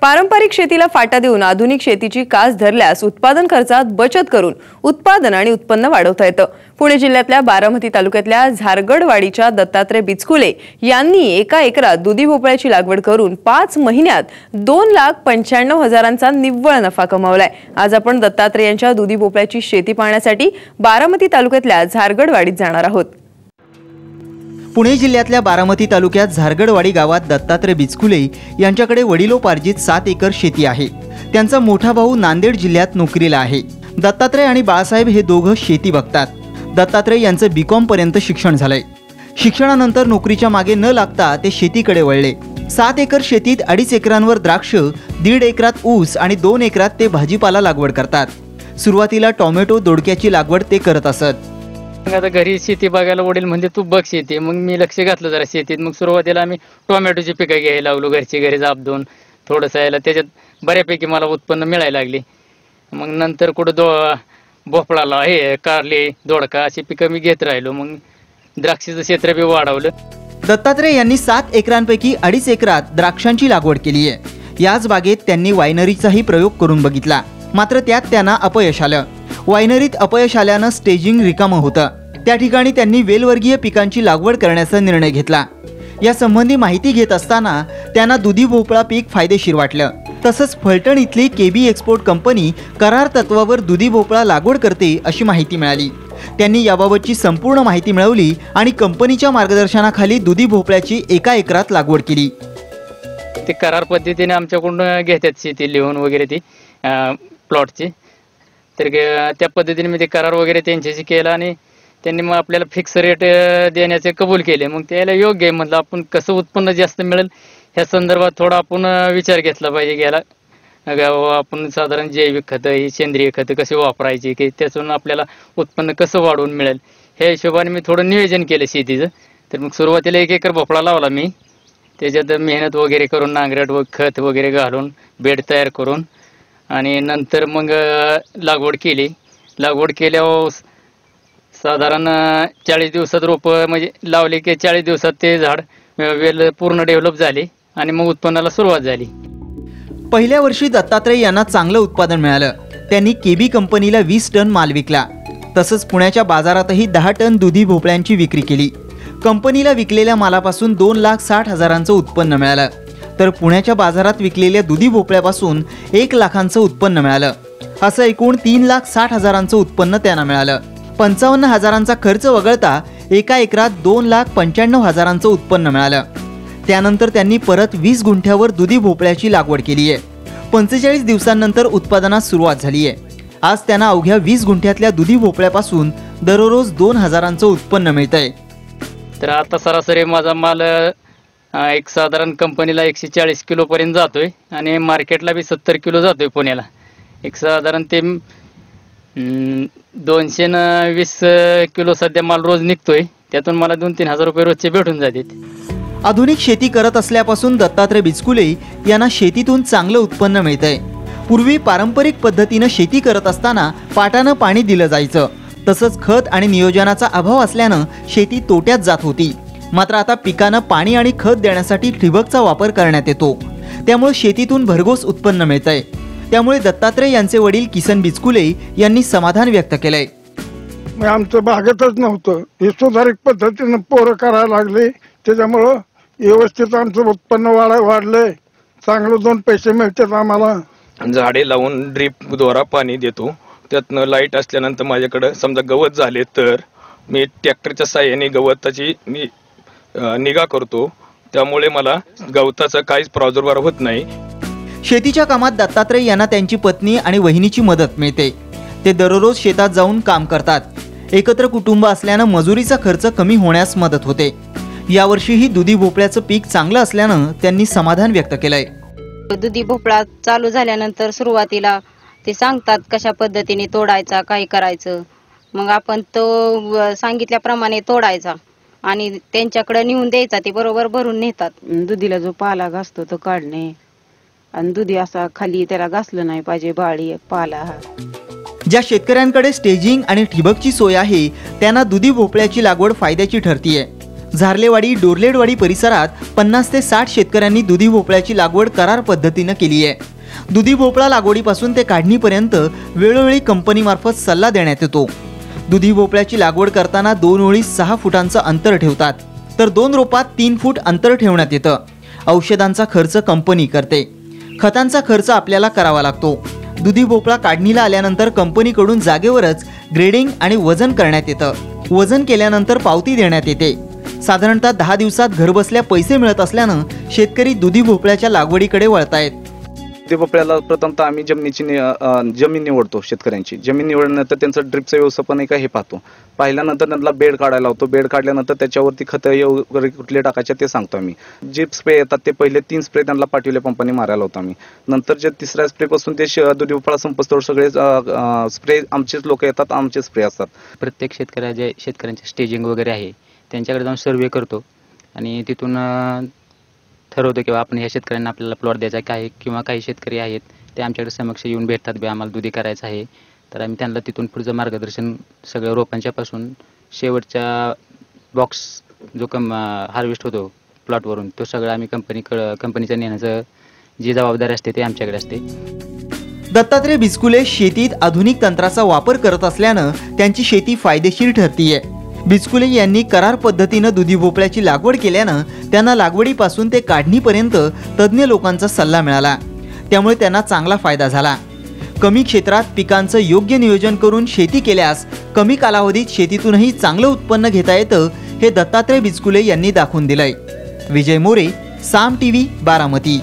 पारंपरिक शेतीला फाटा देऊन आधुनिक शेतीची कास धरल्यास उत्पादन खर्चात बचत करून उत्पादन आणि उत्पन्न वाढवता येतं। पुणे जिल्ह्यातल्या बारामती तालुक्यातल्या झारगडवाडीच्या दत्तात्रय बिचकुले यांनी एका एकरात दुधी भोपळ्याची लागवड करून 5 महिन्यात 2,95,000चा निव्वळ नफा कमावलाय। आज आपण दत्तात्रय यांच्या दुधी भोपळ्याची शेती पाहण्यासाठी बारामती तालुक्यातल्या झारगडवाडीत जाणार आहोत। पुणे जिल्ह्यातल्या बारामती तालुक्यात झारगडवाडी गावात दत्तात्रय बिचकुले यांच्याकडे वडिलोपार्जित 7 एकर शेती आहे। त्यांचा मोठा भाऊ नांदेड जिल्ह्यात नोकरीला आहे। दत्तात्रय आणि बाळासाहेब हे दोघं शेती बघतात। दत्तात्रय यांचं बीकॉम पर्यंत शिक्षण झालंय। शिक्षणानंतर नोकरीच्या मागे न लागता ते शेतीकडे वळले। 7 एकर शेतीत 2.5 एकरांवर द्राक्ष, 1.5 एकरात ऊस आणि 2 एकरात ते भाजीपाला लागवड करतात। सुरुवातीला टोमॅटो, दोडक्याची लागवड ते करत असत। आता घरी शेती बघायला वडील म्हणजे तू बघ शेती, मग मी लक्ष घातलं जरा शेतीत। मग सुरुवातीला आम्ही टोमॅटोची पिकं घ्यायला लागलो, घरची घरी जाप-दोन थोडंसं यायला, त्याच्यात बऱ्यापैकी मला उत्पन्न मिळायला लागली। मग नंतर कुठं भोपळाला हे कारले, दोडका अशी पिकं मी घेत राहिलो। मग द्राक्षाचं क्षेत्र बी वाढवलं। दत्तात्रय यांनी 7 एकरांपैकी 2.5 एकरात द्राक्षांची लागवड केली आहे। याच बागेत त्यांनी वायनरीचाही प्रयोग करून बघितला, मात्र त्यात त्यांना अपयश आलं। वायनरीत अपयश आल्यानं स्टेजिंग रिकामं होतं। त्या ठिकाणी त्यांनी वेलवर्गीय पिकांची लागवड करण्याचा निर्णय घेतला। या संबंधी माहिती घेत असताना त्यांना दुधी भोपळा पीक फायदेशीर वाटलं। तसंच फलटण इथली केबी एक्सपोर्ट कंपनी करार तत्वावर दुधी भोपळा लागवड करते अशी माहिती मिळाली। त्यांनी याबाबतची संपूर्ण माहिती मिळवली आणि कंपनीच्या मार्गदर्शनाखाली दुधी भोपळ्याची 1 एकरात लागवड केली। ते करार पद्धतीने आमच्याकडून घेतात शेती लिहून वगैरे ती प्लॉटची। तर त्या पद्धतीने मी ते करार वगैरे त्यांच्याशी केला आणि त्यांनी मग आपल्याला फिक्स रेट देण्याचे कबूल केले। मग त्याला योग्य आहे म्हटलं, आपण कसं उत्पन्न जास्त मिळेल ह्या संदर्भात थोडा आपण विचार घेतला पाहिजे। गेला आपण साधारण जैविक खतं, ही सेंद्रिय खतं कशी वापरायची की त्यातून आपल्याला उत्पन्न कसं वाढवून मिळेल ह्या हिशोबाने मी थोडं नियोजन केलं शेतीचं। तर मग सुरुवातीला 1 एकर भोपळा लावला मी, त्याच्यात मेहनत वगैरे करून नांगरट व खत वगैरे घालून बेड तयार करून आणि नंतर मग लागवड केली। लागवड केल्यावर साधारण 40 दिवसात रोपं म्हणजे लावले की 40 दिवसात ते झाड वेल पूर्ण डेव्हलप झाले आणि मग उत्पन्नाला सुरुवात झाली। पहिल्या वर्षी दत्तात्रय यांना चांगलं उत्पादन मिळालं। त्यांनी केबी कंपनीला 20 टन माल विकला। तसंच पुण्याच्या बाजारातही 10 टन दुधी भोपळ्यांची विक्री केली। कंपनीला विकलेल्या मालापासून 2,60,000चं उत्पन्न मिळालं, तर पुण्याच्या बाजारात विकलेल्या दुधी भोपळ्यापासून 1 लाखांचं उत्पन्न मिळालं। असं एकूण 3,60,000चं उत्पन्न त्यांना मिळालं। 55,000चा खर्च वगळता 1 एकरात 2,95,000चं उत्पन्न मिळालं। त्यानंतर त्यांनी परत 20 गुंठ्यावर दुधी भोपळ्याची लागवड केली आहे। 45 दिवसांनंतर उत्पादनास सुरुवात झाली आहे। आज त्यांना अवघ्या 20 गुंठ्यातल्या दुधी भोपळ्यापासून दररोज 2,000चं उत्पन्न मिळतंय। तर आता सरासरी माझा माल एक साधारण कंपनीला 140 किलो पर्यंत जातोय आणि मार्केटला बी 70 किलो जातोय पुण्याला। एक साधारण ते 220 किलो सध्या माल रोज निघतोय, त्यातून मला 2-3 हजार रुपये रोजचे भेटून जातात। आधुनिक शेती करत असल्यापासून दत्तात्रय बिचकुले यांना शेतीतून चांगलं उत्पन्न मिळतंय। पूर्वी पारंपरिक पद्धतीनं शेती करत असताना पाटानं पाणी दिलं जायचं, तसंच खत आणि नियोजनाचा अभाव असल्यानं शेती तोट्यात जात होती। मात्र आता पिकांना पाणी आणि खत देण्यासाठी ठिबकचा वापर करण्यात येतो, त्यामुळे शेतीतून भरघोस उत्पन्न मिळतंय। त्यामुळे दत्तात्रय यांचे वडील किसन बिचकुले यांनी समाधान व्यक्त केलंय। आमचं भागतच नव्हतं, हे सुधारित पद्धतीनं पोरं करायला लागले, त्याच्यामुळं व्यवस्थित आमचं उत्पन्न वाढलंय। चांगलं 2 पैसे मिळतात आम्हाला। झाडे लावून ड्रीपद्वारा पाणी देतो, त्यातनं लाईट असल्यानंतर माझ्याकडे समजा गवत झाले तर मी ट्रॅक्टरच्या साहाय्याने गवताची मी निगा करतो, त्यामुळे मला गवताचा काहीच प्रादुर्भाव होत नाही। शेतीच्या कामात दत्तात्रय यांना त्यांची पत्नी आणि वहिनीची मदत मिळते। ते दररोज शेतात जाऊन काम करतात। एकत्र कुटुंब असल्यानं मजुरीचा खर्च कमी होण्यास मदत होते। यावर्षीही दुधी भोपळ्याचं पीक चांगलं असल्यानं त्यांनी समाधान व्यक्त केलंय। दुधी भोपळा चालू झाल्यानंतर सुरुवातीला ते सांगतात कशा पद्धतीने तोडायचा, काय करायचं, मग आपण तो सांगितल्याप्रमाणे तोडायचा आणि त्यांच्याकडे नेऊन द्यायचा। ते बरोबर भरून नेतात। दुधीला जो पाला घासतो तो काढणे आणि दुधी असा खाली त्याला घासलं नाही पाहिजे, बाळी पाला। ज्या शेतकऱ्यांकडे स्टेजिंग आणि ठिबकची सोय आहे त्यांना दुधी भोपळ्याची लागवड फायद्याची ठरतीये। झारलेवाडी डोरलेडवाडी परिसरात 50 ते 60 शेतकऱ्यांनी दुधी भोपळ्याची लागवड करार पद्धतीनं केली आहे। दुधी भोपळा लागवडीपासून ते काढणीपर्यंत वेळोवेळी कंपनीमार्फत सल्ला देण्यात येतो। दुधी भोपळ्याची लागवड करताना 2 ओळीत 6 फुटांचं अंतर ठेवतात, तर 2 रोपात 3 फूट अंतर ठेवण्यात येतं। औषधांचा खर्च कंपनी करते, खतांचा खर्च आपल्याला करावा लागतो। दुधी भोपळा काढणीला आल्यानंतर कंपनीकडून जागेवरच ग्रेडिंग आणि वजन करण्यात येतं। वजन केल्यानंतर पावती देण्यात येते। साधारणतः 10 दिवसात घरबसल्या पैसे मिळत असल्यानं शेतकरी दुधी भोपळ्याच्या लागवडीकडे वळतायत। दुधी भोपळ्याला प्रथमतः आम्ही जमीन निवडतो। शेतकऱ्यांची जमीन निवडल्यानंतर त्यांचं ड्रिपचं व्यवस्थापन आहे का हे पाहतो। पाहिल्यानंतर त्यांना बेड काढायला लावतो। बेड काढल्यानंतर त्याच्यावरती खतं वगैरे कुठले टाकायचे ते सांगतो आम्ही। जे स्प्रे येतात ते पहिले 3 स्प्रे त्यांना पाठवल्या पंपाने मारायला लावतो आम्ही। नंतर जे 3ऱ्या स्प्रेपासून ते दुधी भोपळा संपस्तोवर सगळे स्प्रे आमचेच लोक येतात, आमचे स्प्रे असतात। प्रत्येक शेतकऱ्यांचे स्टेजिंग वगैरे आहे त्यांच्याकडे जाऊन सर्वे करतो आणि तिथून ठरवतो किंवा आपण ह्या शेतकऱ्यांना आपल्याला प्लॉट द्यायचा आहे किंवा काही शेतकरी आहेत ते आमच्याकडे समक्ष येऊन भेटतात, आम्हाला दुधी करायचं आहे, तर आम्ही त्यांना तिथून पुढचं मार्गदर्शन सगळं रोपांच्यापासून शेवटच्या बॉक्स जो हार्वेस्ट होतो प्लॉटवरून तो सगळं आम्ही कंपनीचं नेण्याचं जी जबाबदारी असते ते आमच्याकडे असते। दत्तात्रय बिचकुले शेतीत आधुनिक तंत्राचा वापर करत असल्यानं त्यांची शेती फायदेशीर ठरतीये। बिचकुले यांनी करार पद्धतीनं दुधी भोपळ्याची लागवड केल्यानं त्यांना लागवडीपासून ते काढणीपर्यंत तज्ज्ञ लोकांचा सल्ला मिळाला, त्यामुळे त्यांना चांगला फायदा झाला। कमी क्षेत्रात पिकांचं योग्य नियोजन करून शेती केल्यास कमी कालावधीत शेतीतूनही चांगलं उत्पन्न घेता येतं, हे दत्तात्रय बिचकुले यांनी दाखवून दिलंय। विजय मोरे, साम टीव्ही, बारामती।